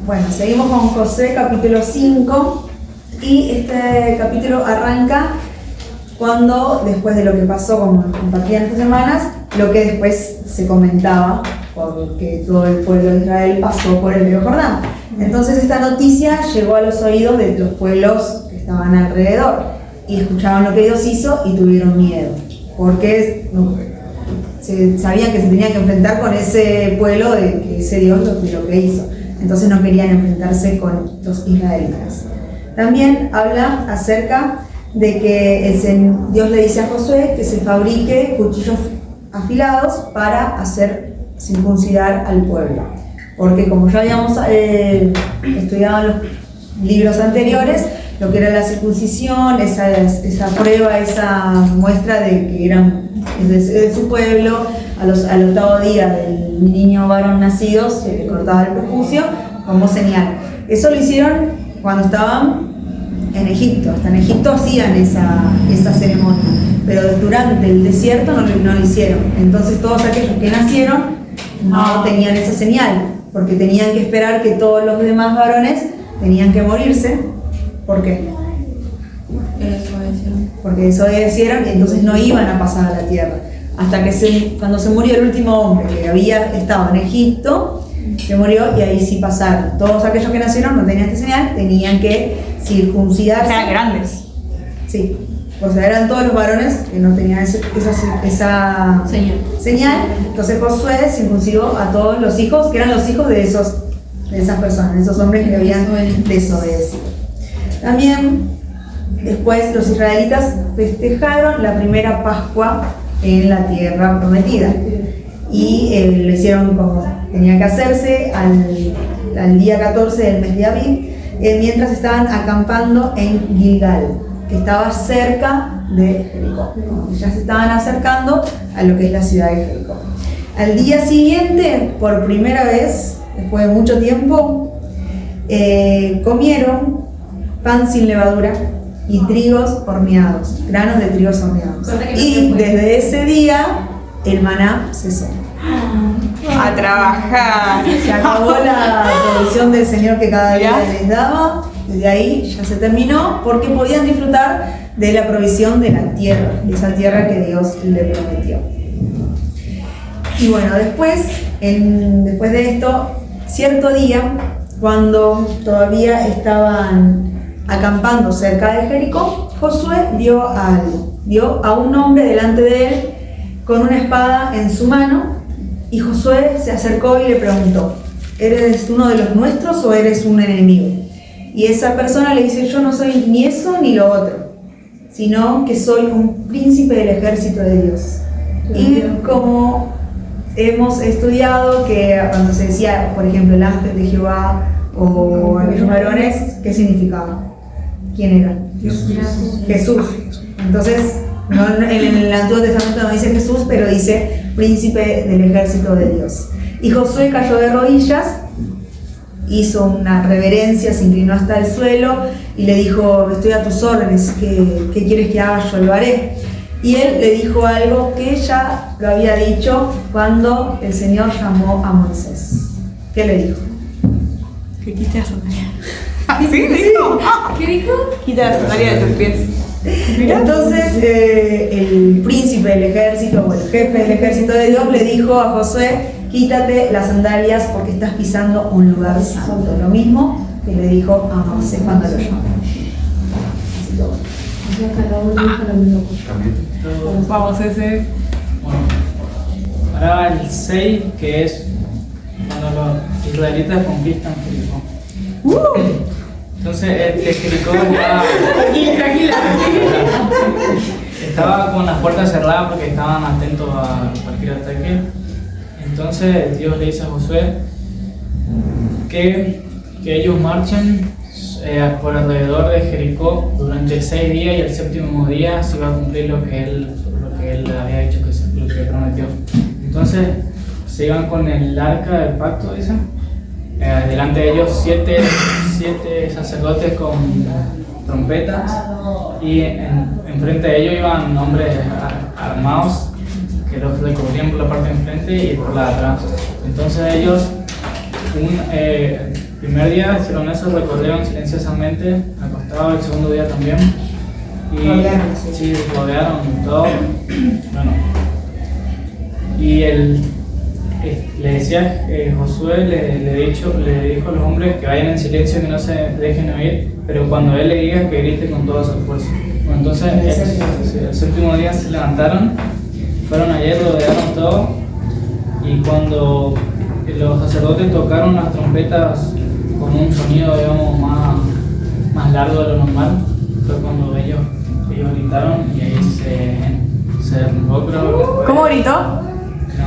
Bueno, seguimos con Josué capítulo 5 y este capítulo arranca cuando, después de lo que pasó, como compartían estas semanas, lo que después se comentaba, porque todo el pueblo de Israel pasó por el río Jordán. Entonces esta noticia llegó a los oídos de los pueblos que estaban alrededor y escucharon lo que Dios hizo y tuvieron miedo, porque sabían que se tenían que enfrentar con ese pueblo, de que ese Dios lo que hizo. Entonces no querían enfrentarse con los israelitas. También habla acerca de que Dios le dice a Josué que se fabrique cuchillos afilados para hacer circuncidar al pueblo. Porque como ya habíamos estudiado en los libros anteriores, lo que era la circuncisión, esa prueba, esa muestra de que eran de su pueblo, al octavo día del niño varón nacido se le cortaba el prepucio como señal. Eso lo hicieron cuando estaban en Egipto. Hasta en Egipto hacían esa ceremonia, pero durante el desierto no lo hicieron. Entonces todos aquellos que nacieron no tenían esa señal, porque tenían que esperar que todos los demás varones tenían que morirse. ¿Por qué? Porque desobedecieron y entonces no iban a pasar a la tierra. Hasta que cuando se murió el último hombre que había estado en Egipto, se murió y ahí sí pasaron. Todos aquellos que nacieron no tenían esta señal, tenían que circuncidarse. Eran grandes. Sí, o sea, eran todos los varones que no tenían esa señal. Entonces Josué circuncidó a todos los hijos, que eran los hijos de esas personas, esos hombres que habían desobedecido. También después los israelitas festejaron la primera Pascua en la tierra prometida y lo hicieron como tenía que hacerse al día 14 del mes de Aviv, mientras estaban acampando en Gilgal, que estaba cerca de Jericó. Ya se estaban acercando a lo que es la ciudad de Jericó. Al día siguiente, por primera vez, después de mucho tiempo, comieron pan sin levadura y trigos horneados, granos de trigos horneados. Y desde ese día el maná cesó. A trabajar. Se acabó la provisión del Señor que cada día les daba. Desde ahí ya se terminó, porque podían disfrutar de la provisión de la tierra, de esa tierra que Dios le prometió. Y bueno, después de esto, cierto día, cuando todavía estaban acampando cerca de Jericó, Josué vio a un hombre delante de él con una espada en su mano, y Josué se acercó y le preguntó: ¿eres uno de los nuestros o eres un enemigo? Y esa persona le dice: yo no soy ni eso ni lo otro, sino que soy un príncipe del ejército de Dios. Y como hemos estudiado que cuando se decía, por ejemplo, el ángel de Jehová o aquellos varones, ¿qué significaba? ¿Quién era? Jesús. Entonces, en el Antiguo Testamento no dice Jesús, pero dice príncipe del ejército de Dios. Y Josué cayó de rodillas, hizo una reverencia, se inclinó hasta el suelo y le dijo: estoy a tus órdenes, ¿qué quieres que haga? Yo lo haré. Y él le dijo algo que ya lo había dicho cuando el Señor llamó a Moisés. ¿Qué le dijo? Que quite la sandalia. ¿Sí? ¿Dijo? ¿Qué dijo? Quita la sandalia de tus pies. Entonces el príncipe del ejército o el jefe del ejército de Dios le dijo a Josué: quítate las sandalias porque estás pisando un lugar santo. Lo mismo que le dijo a Moisés cuando lo llamó. Vamos, ese. Bueno, ahora el 6, que es cuando los israelitas conquistan Jericó. Entonces de Jericó Tranquila. estaba con las puertas cerradas porque estaban atentos a cualquier ataque. Entonces Dios le dice a Josué que ellos marchen por alrededor de Jericó durante 6 días, y el séptimo día se iba a cumplir lo que él había dicho, lo que prometió. Entonces se iban con el arca del pacto, dice. Delante de ellos siete sacerdotes con trompetas, y enfrente de ellos iban hombres armados que los recubrían por la parte de enfrente y por la de atrás. Entonces ellos primer día hicieron eso, recorrieron silenciosamente, acostado, el segundo día también. Y Rodearon, sí, rodearon todo. Bueno. Y le decía, Josué le dijo a los hombres que vayan en silencio, que no se dejen oír, pero cuando él le diga que grite con toda su fuerza. Bueno, entonces el séptimo día se levantaron, fueron ayer, rodearon todo, y cuando los sacerdotes tocaron las trompetas con un sonido, digamos, más largo de lo normal, fue cuando ellos gritaron y ahí se derrumbó, creo. ¿Cómo gritó? No.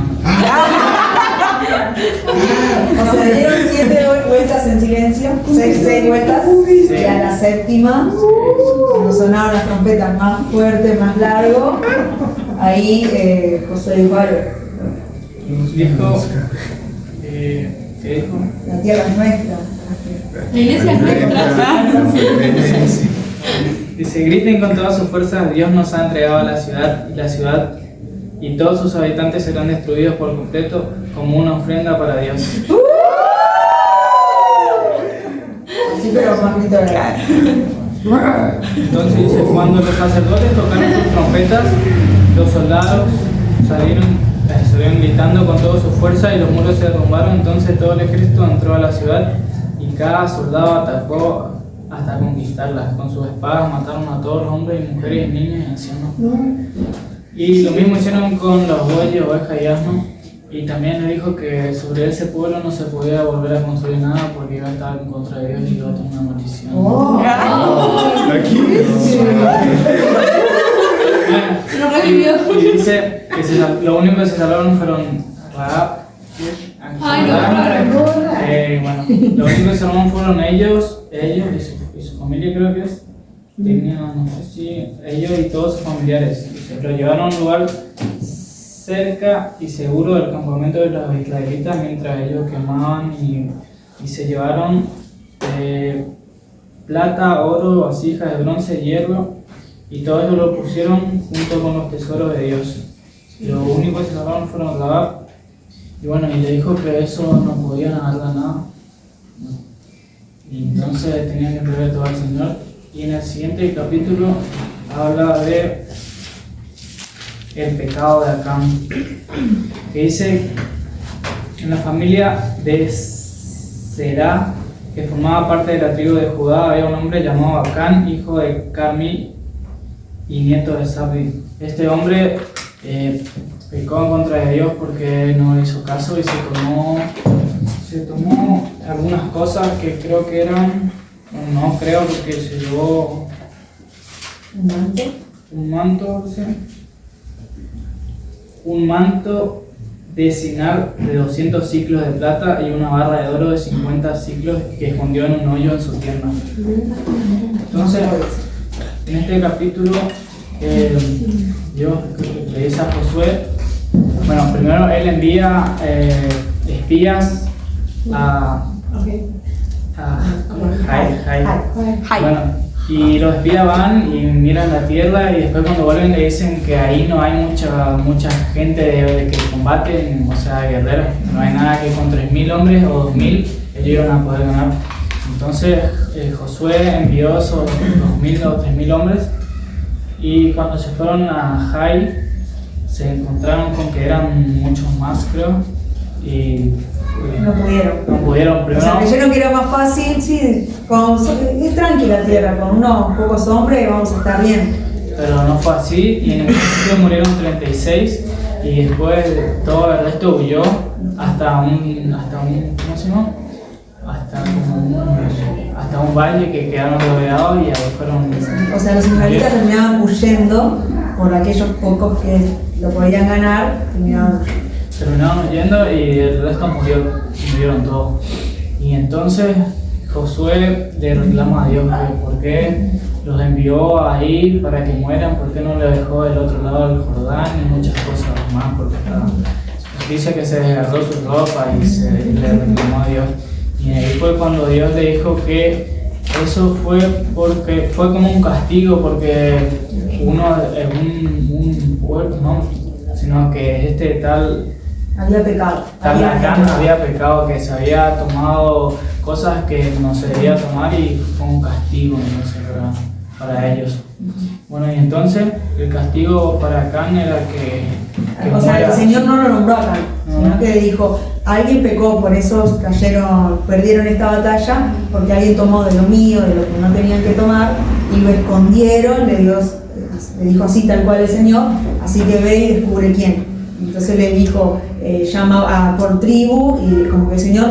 O sea, dieron 7 vueltas en silencio, 6 vueltas, Sí. y a la séptima, cuando sonaron las trompetas más fuerte, más largo, ahí José dijo algo. Dijo, ¿qué dijo? La tierra es nuestra. La iglesia es nuestra. Dice, griten con todas sus fuerzas, Dios nos ha entregado la ciudad y todos sus habitantes serán destruidos por completo como una ofrenda para Dios. Así, pero más grito de Entonces dice, cuando los sacerdotes tocaron sus trompetas, los soldados salieron gritando con toda su fuerza y los muros se derrumbaron. Entonces todo el ejército entró a la ciudad y cada soldado atacó hasta conquistarla. Con sus espadas mataron a todos los hombres y mujeres y niños y ancianos. Y lo mismo hicieron con los bueyes, ovejas y asnos. Y también le dijo que sobre ese pueblo no se podía volver a construir nada porque iba a estar en contra de Dios y iba a tener una maldición. Lo revivió. Y dice que lo único que se salvaron fueron Rahab. Ay, no, Bueno, lo único que se salvaron fueron ellos y su familia, creo que es. No sé si ellos y todos sus familiares. Dice, lo llevaron a un lugar cerca y seguro del campamento de los israelitas mientras ellos quemaban y se llevaron plata, oro, vasijas de bronce, hierro, y todo eso lo pusieron junto con los tesoros de Dios. Lo único que se salvaron fueron Rahab, y bueno, y le dijo que eso no podían agarrar nada. Y entonces tenían que pedir todo al Señor. Y en el siguiente capítulo habla de el pecado de Acán, que dice en la familia de Será, que formaba parte de la tribu de Judá, había un hombre llamado Acán, hijo de Carmi y nieto de Sabdi. Este hombre pecó en contra de Dios porque no hizo caso y se tomó algunas cosas que creo que eran, no creo, porque se llevó un manto de Sinar de 200 ciclos de plata y una barra de oro de 50 ciclos que escondió en un hoyo en su tienda. Entonces, en este capítulo, Dios le dice a Josué, bueno, primero él envía espías a Jai. Bueno, y los espías van y miran la tierra y después cuando vuelven le dicen que ahí no hay mucha gente que combate, o sea, guerreros, no hay nada que con 3.000 hombres o 2.000 ellos iban a poder ganar. Entonces Josué envió esos 2.000 o 3.000 hombres y cuando se fueron a Jai se encontraron con que eran muchos más, creo, y no pudieron. Primero, o sea, creyeron que era más fácil, sí, es tranquila la tierra, con unos pocos hombres vamos a estar bien. Pero no fue así, y en el principio murieron 36, y después todo el resto huyó hasta un ¿cómo se llama? Hasta un valle que quedaron rodeados y ahí fueron. O sea, los israelitas terminaban huyendo por aquellos pocos que lo podían ganar, terminaron huyendo y el resto murieron todos. Y entonces Josué le reclama a Dios que por qué los envió ahí para que mueran, por qué no le dejó del otro lado del Jordán y muchas cosas más, porque dice que se desgarró su ropa y le reclamó a Dios. Y ahí fue cuando Dios le dijo que eso fue porque fue como un castigo, porque un pueblo, no, sino que este tal Había pecado. Acán había pecado, que se había tomado cosas que no se debía tomar y fue un castigo, entonces, para ellos. Bueno, y entonces el castigo para Acán era que o sea, muera. el Señor no lo nombró a Acán, sino que dijo, alguien pecó, por eso perdieron esta batalla, porque alguien tomó de lo mío, de lo que no tenían que tomar, y lo escondieron, le dijo así tal cual el Señor, así que ve y descubre quién. Entonces le dijo, llama por tribu, y como que el Señor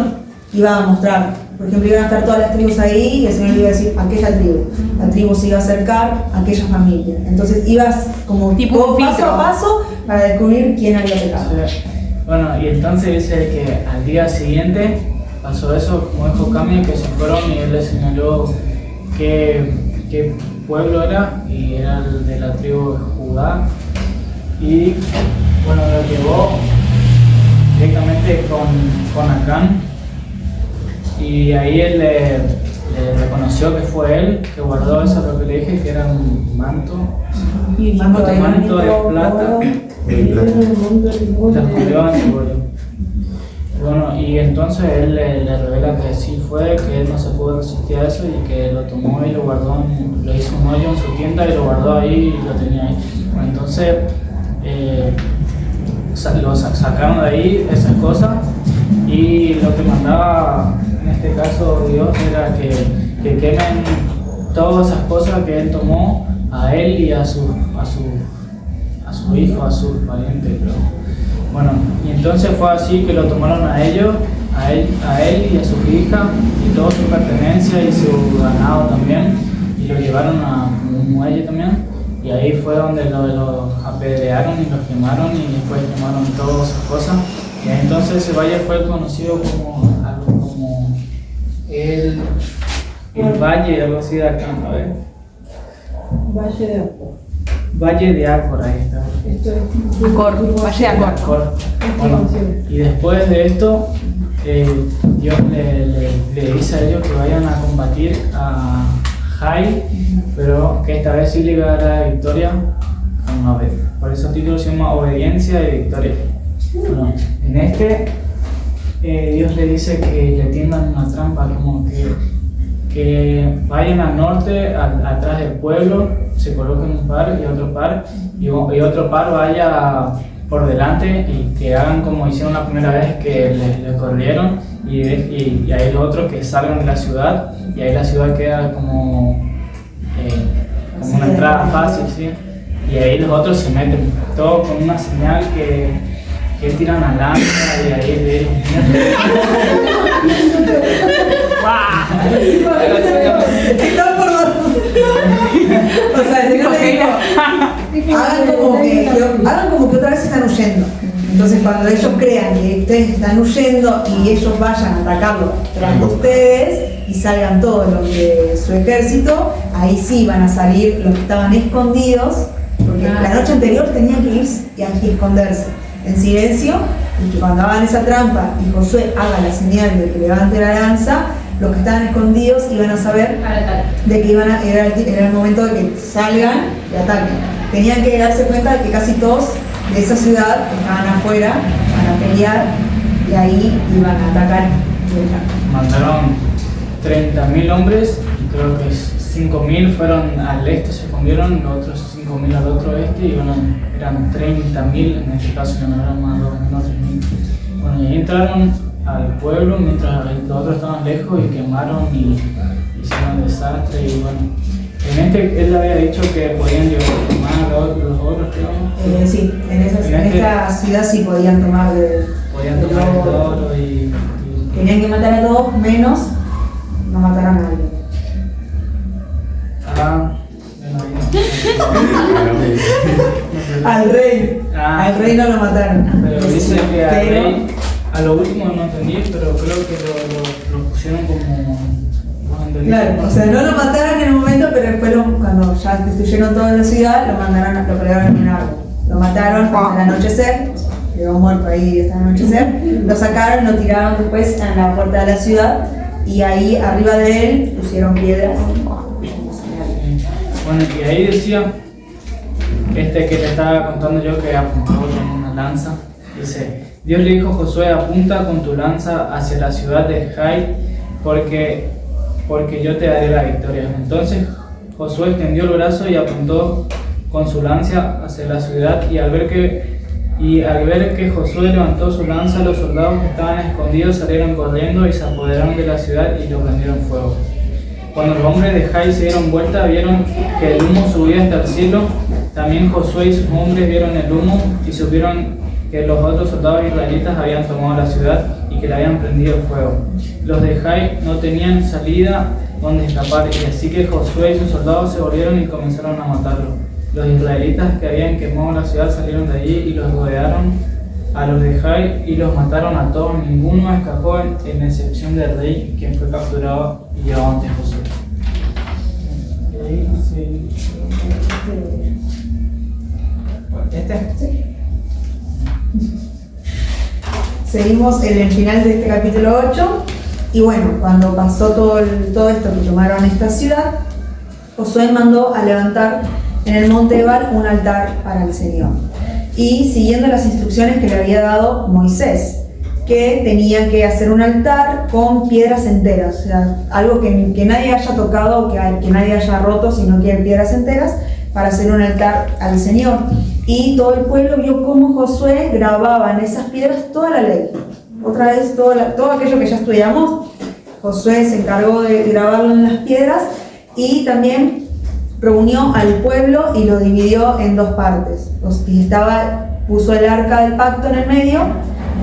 iba a mostrar, por ejemplo, iban a estar todas las tribus ahí, y el Señor le iba a decir, aquella tribu, la tribu se iba a acercar a aquella familia. Entonces ibas como tipo paso a paso para descubrir quién había pecado. Sí. Bueno, y entonces dice que al día siguiente pasó eso, como dijo Cami, que se fueron y él le señaló qué pueblo era, y era el de la tribu de Judá. Y bueno, lo llevó directamente con Acán, y ahí él le reconoció que fue él, que guardó eso, lo que le dije, que era un manto de plata, le escondió en su bollo. Bueno, y entonces él le revela que sí fue, que él no se pudo resistir a eso y que lo tomó y lo guardó, lo hizo un hoyo en su tienda y lo guardó ahí y lo tenía ahí. Bueno, entonces lo sacaron de ahí esas cosas, y lo que mandaba en este caso Dios era que quemen todas esas cosas que él tomó, a él y a su hijo, a sus parientes, creo. Bueno, y entonces fue así que lo tomaron a ellos, a él y a sus hijas y toda su pertenencia y su ganado también, y lo llevaron a un muelle también, y ahí fue donde lo apedrearon y lo quemaron, y después quemaron todas esas cosas. Y ahí entonces ese valle fue conocido como algo como el valle, algo así de acá, a ver. Valle de Acor. Valle de Acor, ahí está. Esto es Valle de Acor. Bueno, y después de esto, Dios le dice a ellos que vayan a combatir a Jai, pero que esta vez sí le iba a dar la victoria a una vez. Por eso el título se llama Obediencia y Victoria. Bueno, en Dios le dice que le tiendan una trampa, como que vayan al norte, atrás del pueblo, se coloquen un par y otro par, y otro par vaya por delante, y que hagan como hicieron la primera vez, que le corrieron, y ahí los otros que salgan de la ciudad, y ahí la ciudad queda como una entrada fácil, ¿sí? Y ahí los otros se meten, todo con una señal que tiran a lanza, y ahí de O sea, el Señor le dijo, hagan como que otra vez están huyendo. Entonces cuando ellos crean que ustedes están huyendo y ellos vayan a atacarlo tras de ustedes y salgan todos los de su ejército, ahí sí van a salir los que estaban escondidos, porque la noche anterior tenían que ir y esconderse en silencio, y que cuando hagan esa trampa y Josué haga la señal de que levante la lanza, los que estaban escondidos iban a saber de que era el momento de que salgan y ataquen. Tenían que darse cuenta de que casi todos de esa ciudad estaban afuera para pelear, y ahí iban a atacar. Mandaron 30.000 hombres, y creo que 5.000 fueron al este, se escondieron, los otros 5.000 al otro este, y bueno, eran 30.000 en este caso, no eran más 3.000. Bueno, y ahí entraron al pueblo mientras los otros estaban lejos, y quemaron y hicieron desastre. Y bueno, él había dicho que podían llevar los otros, creo. Sí, en esta ciudad sí podían tomar podían tomar el oro y tenían que matar a todos menos no matar a nadie. Al rey no lo mataron. Pero dice que al rey, a lo último no entendí, pero creo que lo pusieron como... Claro, o sea, no lo mataron en el momento, pero después cuando ya destruyeron toda la ciudad, lo colgaron en un árbol. Lo mataron hasta el anochecer, quedó muerto ahí hasta el anochecer, lo sacaron, lo tiraron después en la puerta de la ciudad, y ahí arriba de él pusieron piedras. Bueno, y ahí decía, que te estaba contando yo, que apuntó con una lanza, dice Dios le dijo a Josué: apunta con tu lanza hacia la ciudad de Jai, porque yo te daré la victoria. Entonces Josué extendió el brazo y apuntó con su lanza hacia la ciudad, y al ver que Josué levantó su lanza, los soldados que estaban escondidos salieron corriendo y se apoderaron de la ciudad y lo prendieron fuego. Cuando los hombres de Jai se dieron vuelta, vieron que el humo subía hasta el cielo. También Josué y sus hombres vieron el humo y supieron que los otros soldados israelitas habían tomado la ciudad y que la habían prendido fuego. Los de Jai no tenían salida donde escapar, y así que Josué y sus soldados se volvieron y comenzaron a matarlo. Los israelitas que habían quemado la ciudad salieron de allí y los rodearon a los de Jai y los mataron a todos. Ninguno escapó, en excepción del rey, quien fue capturado y llevado ante Josué. Sí. Seguimos en el final de este capítulo 8. Y bueno, cuando pasó todo esto que tomaron esta ciudad, Josué mandó a levantar en el monte Ebal un altar para el Señor. Y siguiendo las instrucciones que le había dado Moisés, que tenía que hacer un altar con piedras enteras, o sea, algo que nadie haya tocado, que nadie haya roto, sino que piedras enteras, para hacer un altar al Señor. Y todo el pueblo vio cómo Josué grababa en esas piedras toda la ley. Otra vez, todo aquello que ya estudiamos, Josué se encargó de grabarlo en las piedras, y también reunió al pueblo y lo dividió en dos partes. Puso el arca del pacto en el medio,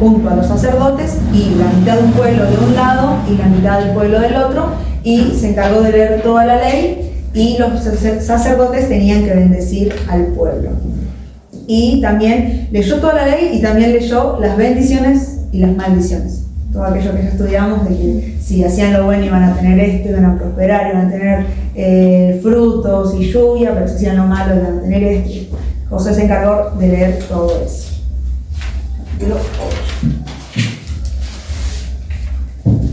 junto a los sacerdotes, y la mitad de un pueblo de un lado y la mitad del pueblo del otro, y se encargó de leer toda la ley, y los sacerdotes tenían que bendecir al pueblo. Y también leyó toda la ley y también leyó las bendiciones y las maldiciones. Todo aquello que ya estudiamos, de que si hacían lo bueno iban a tener esto, iban a prosperar, iban a tener frutos y lluvia, pero si hacían lo malo iban a tener esto. José se encargó de leer todo eso.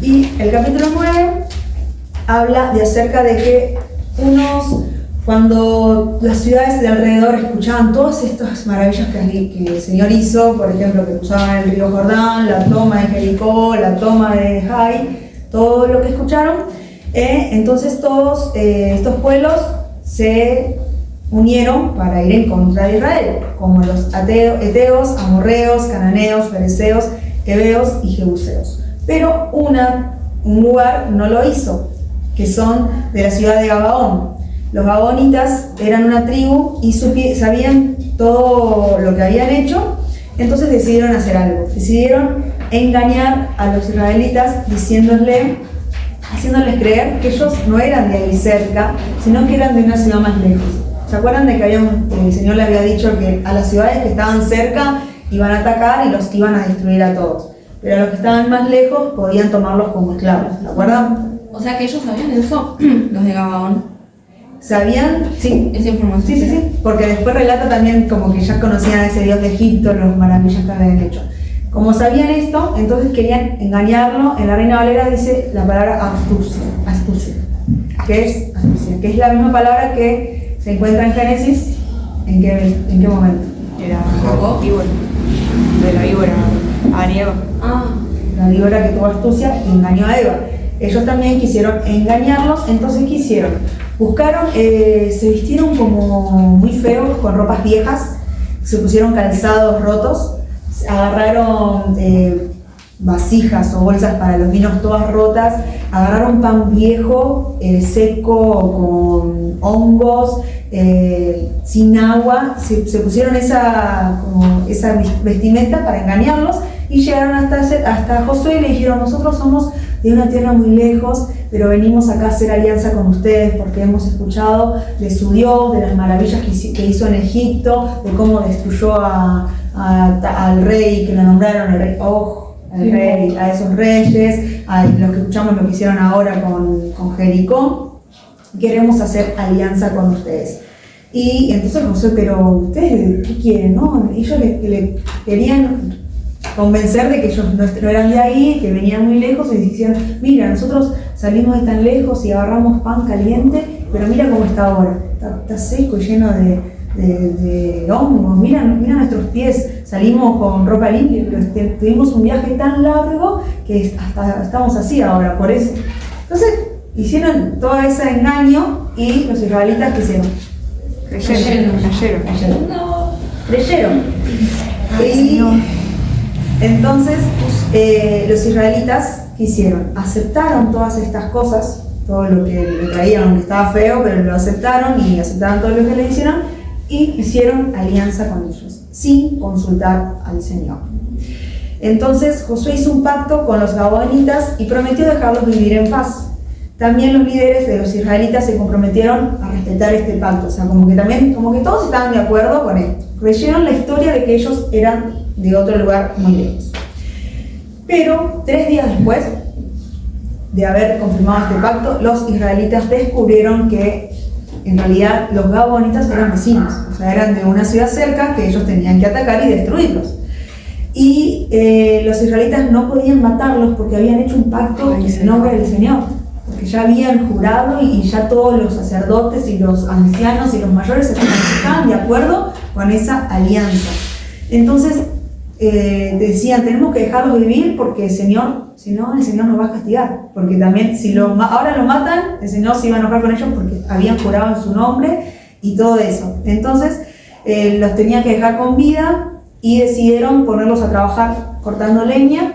Y el capítulo 9 habla acerca de que cuando las ciudades de alrededor escuchaban todas estas maravillas que el Señor hizo, por ejemplo, que cruzaban el río Jordán, la toma de Jericó, la toma de Jai, todo lo que escucharon, entonces todos estos pueblos se unieron para ir en contra de Israel, como los eteos, amorreos, cananeos, fereceos, heveos y jebuseos. Pero un lugar no lo hizo, que son de la ciudad de Gabaón. Los gabaonitas eran una tribu y sabían todo lo que habían hecho, entonces decidieron hacer algo. Decidieron engañar a los israelitas haciéndoles creer que ellos no eran de ahí cerca, sino que eran de una ciudad más lejos. ¿Se acuerdan de que el Señor le había dicho que a las ciudades que estaban cerca iban a atacar y los iban a destruir a todos? Pero a los que estaban más lejos podían tomarlos como esclavos, ¿se acuerdan? O sea que ellos sabían eso, los de Gabaón. ¿Sabían? Sí. Esa información. Sí, porque después relata también como que ya conocían a ese dios de Egipto, los maravillas que habían hecho. Como sabían esto, entonces querían engañarlo. En la Reina Valera dice la palabra astucia, que es la misma palabra que se encuentra en Génesis. ¿En qué momento? Era Jacob y bueno, de la víbora a Eva. La víbora que tuvo astucia y engañó a Eva. Ellos también quisieron engañarlos, entonces ¿qué hicieron? Se vistieron como muy feos, con ropas viejas, se pusieron calzados rotos, agarraron vasijas o bolsas para los vinos todas rotas, agarraron pan viejo, seco, con hongos, sin agua, se pusieron esa vestimenta para engañarlos, y llegaron hasta Josué y le dijeron: nosotros somos de una tierra muy lejos, pero venimos acá a hacer alianza con ustedes porque hemos escuchado de su Dios, de las maravillas que hizo en Egipto, de cómo destruyó al rey, que lo nombraron el rey rey, a esos reyes, a los que escuchamos lo que hicieron ahora con Jericó. Queremos hacer alianza con ustedes. Y entonces Josué: pero ustedes, ¿qué quieren? No, ellos le querían convencer de que ellos no eran de ahí, que venían muy lejos, y decían: mira, nosotros salimos de tan lejos y agarramos pan caliente, pero mira cómo está ahora, está seco y lleno de hongos, mira nuestros pies, salimos con ropa limpia, pero tuvimos un viaje tan largo que hasta estamos así ahora, por eso. Entonces hicieron todo ese engaño y los israelitas, ¿qué hicieron? Creyeron. Y entonces los israelitas, ¿qué hicieron? Aceptaron todas estas cosas, todo lo que le traían, aunque estaba feo, pero lo aceptaron y aceptaron todo lo que le hicieron y hicieron alianza con ellos, sin consultar al Señor. Entonces Josué hizo un pacto con los gabaonitas y prometió dejarlos vivir en paz. También los líderes de los israelitas se comprometieron a respetar este pacto, o sea, como que todos estaban de acuerdo con esto. Creyeron la historia de que ellos eran de otro lugar muy lejos. Pero 3 días después de haber confirmado este pacto, los israelitas descubrieron que en realidad los gabaonitas eran vecinos, o sea, eran de una ciudad cerca que ellos tenían que atacar y destruirlos. Y los israelitas no podían matarlos porque habían hecho un pacto en el nombre del Señor, porque ya habían jurado y ya todos los sacerdotes y los ancianos y los mayores estaban de acuerdo con esa alianza. Entonces decían, tenemos que dejarlos vivir porque el Señor, si no, el Señor nos va a castigar, porque también si ahora lo matan, el Señor se iba a enojar con ellos porque habían jurado en su nombre y todo eso. Entonces los tenían que dejar con vida y decidieron ponerlos a trabajar cortando leña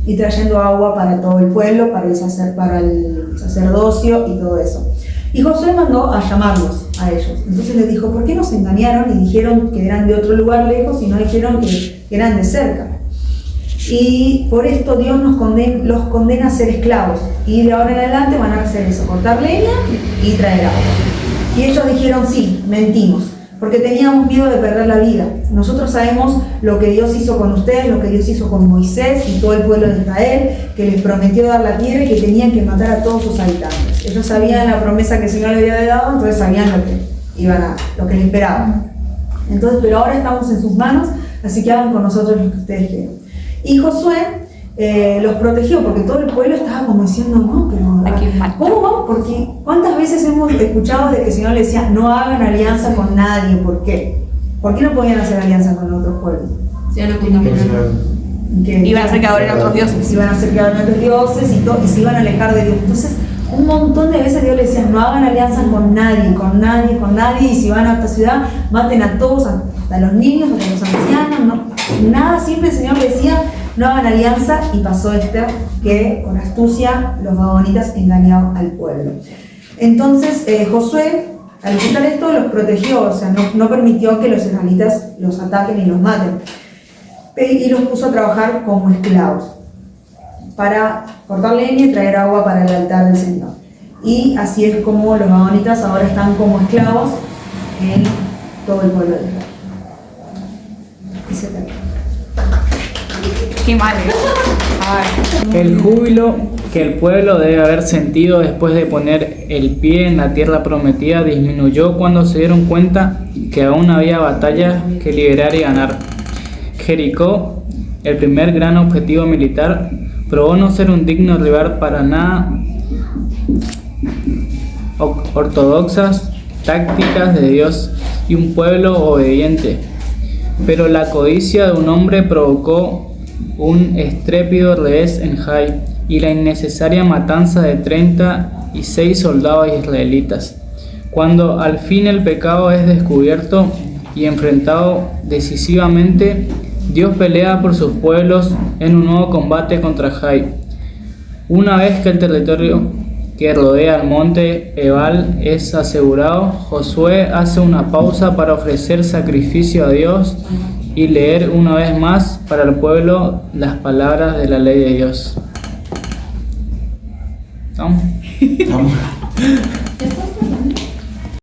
y trayendo agua para todo el pueblo, para el sacerdocio y todo eso. Y Josué mandó a llamarlos a ellos. Entonces les dijo, ¿por qué nos engañaron y dijeron que eran de otro lugar lejos y no dijeron que eran de cerca? Y por esto Dios los condena a ser esclavos. Y de ahora en adelante van a hacer eso, cortar leña y traer agua. Y ellos dijeron, sí, mentimos, porque teníamos miedo de perder la vida. Nosotros sabemos lo que Dios hizo con ustedes, lo que Dios hizo con Moisés y todo el pueblo de Israel, que les prometió dar la tierra y que tenían que matar a todos sus habitantes. Ellos sabían la promesa que el Señor les había dado, entonces sabían lo que les esperaban. Entonces, pero ahora estamos en sus manos, así que hagan con nosotros lo que ustedes quieran. Y Josué los protegió, porque todo el pueblo estaba como diciendo, no, pero ¿cómo vamos? Porque ¿cuántas veces hemos escuchado de que el Señor le decía, no hagan alianza con nadie? ¿Por qué? ¿Por qué no podían hacer alianza con otros pueblos? Iban a ser que adoren a otros dioses. Iban a hacer que adoren a otros dioses y se iban a alejar de Dios. Entonces, un montón de veces Dios le decía, no hagan alianza con nadie, y si van a esta ciudad, maten a todos, hasta los niños, hasta los ancianos, nada, siempre el Señor le decía, no hagan alianza, y pasó esto, que con astucia los gabaonitas engañaron al pueblo. Entonces Josué, al escuchar esto, los protegió, o sea, no permitió que los israelitas los ataquen y los maten, y los puso a trabajar como esclavos para cortar leña y traer agua para el altar del Señor. Y así es como los gabaonitas ahora están como esclavos en todo el pueblo de Israel. Y se termina. Qué mal. El júbilo que el pueblo debe haber sentido después de poner el pie en la tierra prometida disminuyó cuando se dieron cuenta que aún había batallas que liberar y ganar. Jericó, el primer gran objetivo militar, probó no ser un digno rival para nada. Ortodoxas tácticas de Dios y un pueblo obediente, pero la codicia de un hombre provocó un estrépido revés en Jai y la innecesaria matanza de 36 soldados israelitas. Cuando al fin el pecado es descubierto y enfrentado decisivamente, Dios pelea por sus pueblos en un nuevo combate contra Jai. Una vez que el territorio que rodea el monte Ebal es asegurado, Josué hace una pausa para ofrecer sacrificio a Dios y leer una vez más para el pueblo las palabras de la ley de Dios. ¿Estamos?